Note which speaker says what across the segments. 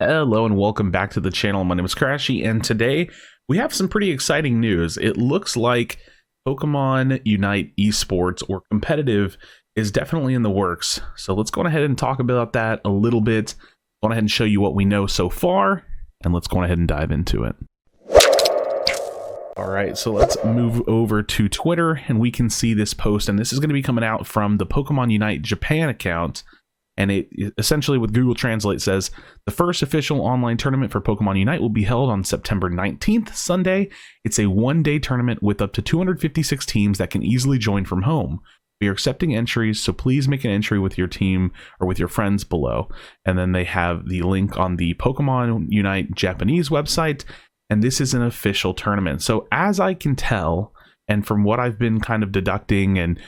Speaker 1: Hello and welcome back to the channel. My name is Krashy, and today we have some pretty exciting news. It looks like Pokemon Unite Esports or competitive is definitely in the works. So let's go ahead and talk about that a little bit. Go ahead and show you what we know so far, and let's go ahead and dive into it. All right, so let's move over to Twitter, and we can see this post, and this is going to be coming out from the Pokemon Unite Japan account. And it essentially, with Google Translate, says the first official online tournament for Pokemon Unite will be held on September 19th, Sunday. It's a one-day tournament with up to 256 teams that can easily join from home. We are accepting entries, so please make an entry with your team or with your friends below. And then they have the link on the Pokemon Unite Japanese website, and this is an official tournament. So as I can tell, and from what I've been kind of deducting and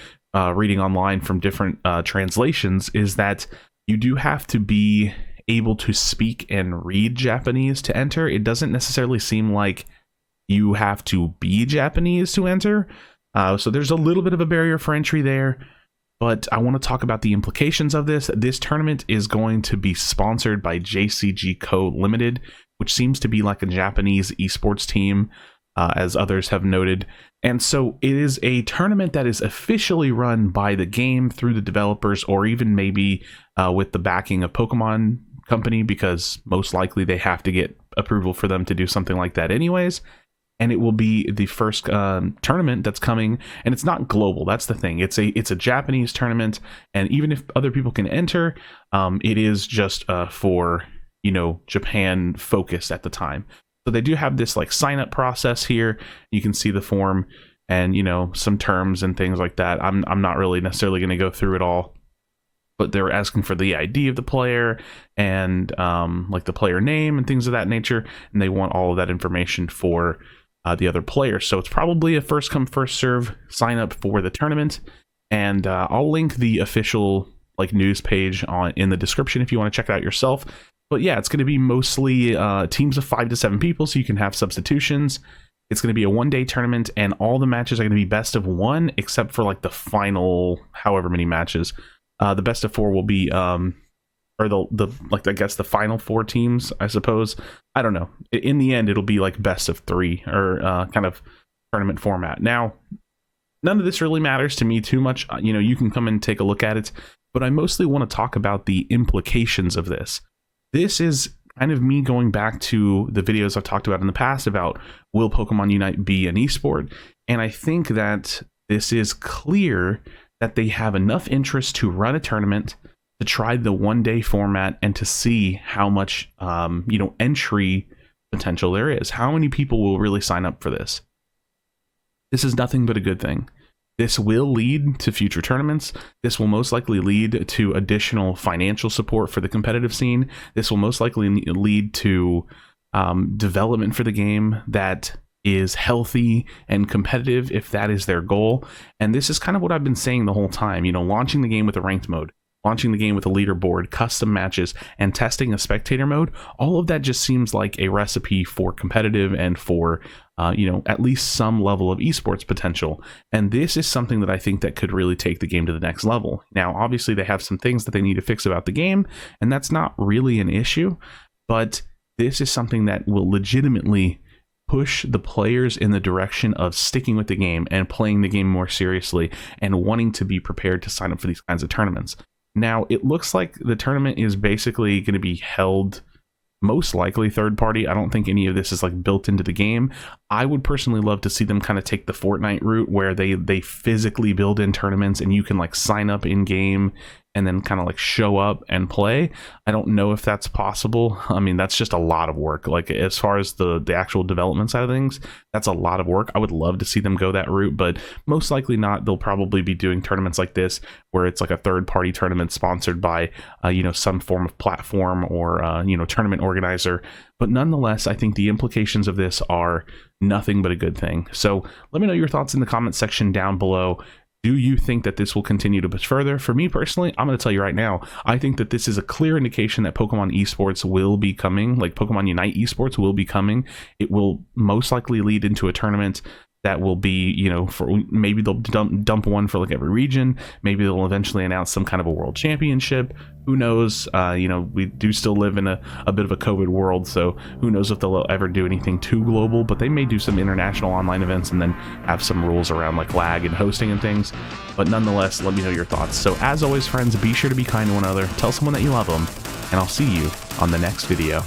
Speaker 1: reading online from different translations, is that you do have to be able to speak and read Japanese to enter. It doesn't necessarily seem like you have to be Japanese to enter. So there's a little bit of a barrier for entry there, but I want to talk about the implications of this. This tournament is going to be sponsored by JCG Co. Limited, which seems to be like a Japanese esports team, as others have noted. And so it is a tournament that is officially run by the game through the developers, or even maybe with the backing of Pokemon Company, because most likely they have to get approval for them to do something like that anyways. And it will be the first tournament that's coming, and it's not global. That's the thing. It's a Japanese tournament, and even if other people can enter, it is just for, you know, Japan focused at the time. So they do have this like sign up process here. You can see the form and, you know, some terms and things like that. I'm not really necessarily going to go through it all, but they're asking for the ID of the player and like the player name and things of that nature. And they want all of that information for the other players. So it's probably a first come first serve sign up for the tournament. And I'll link the official like news page in the description if you want to check it out yourself. But yeah, it's going to be mostly teams of 5 to 7 people, so you can have substitutions. It's going to be a one-day tournament, and all the matches are going to be best of 1, except for like the final however many matches. The best of 4 will be, or the like I guess the final 4 teams, I suppose. I don't know. In the end, it'll be like best of 3 or kind of tournament format. Now, none of this really matters to me too much. You know, you can come and take a look at it, but I mostly want to talk about the implications of this. This is kind of me going back to the videos I've talked about in the past about will Pokemon Unite be an esport? And I think that this is clear that they have enough interest to run a tournament, to try the one-day format, and to see how much you know, entry potential there is. How many people will really sign up for this? This is nothing but a good thing. This will lead to future tournaments. This will most likely lead to additional financial support for the competitive scene. This will most likely lead to development for the game that is healthy and competitive, if that is their goal. And this is kind of what I've been saying the whole time. You know, launching the game with a ranked mode, launching the game with a leaderboard, custom matches, and testing a spectator mode, all of that just seems like a recipe for competitive and for, you know, at least some level of esports potential. And this is something that I think that could really take the game to the next level. Now, obviously, they have some things that they need to fix about the game, and that's not really an issue, but this is something that will legitimately push the players in the direction of sticking with the game and playing the game more seriously and wanting to be prepared to sign up for these kinds of tournaments. Now, it looks like the tournament is basically going to be held most likely third party. I don't think any of this is like built into the game. I would personally love to see them kind of take the Fortnite route where they physically build in tournaments and you can like sign up in game and then kind of like show up and play. I don't know if that's possible. I mean, that's just a lot of work. Like as far as the actual development side of things, that's a lot of work. I would love to see them go that route, but most likely not. They'll probably be doing tournaments like this where it's like a third party tournament sponsored by, you know, some form of platform or, you know, tournament organizer. But nonetheless, I think the implications of this are nothing but a good thing. So let me know your thoughts in the comment section down below. Do you think that this will continue to push further? For me personally, I'm going to tell you right now, I think that this is a clear indication that Pokemon Esports will be coming, like Pokemon Unite Esports will be coming. It will most likely lead into a tournament that will be, you know, for maybe they'll dump one for like every region. Maybe they'll eventually announce some kind of a world championship. Who knows? You know, we do still live in a bit of a COVID world, so who knows if they'll ever do anything too global, but they may do some international online events and then have some rules around like lag and hosting and things. But nonetheless, let me know your thoughts. So as always, friends, be sure to be kind to one another, tell someone that you love them, and I'll see you on the next video.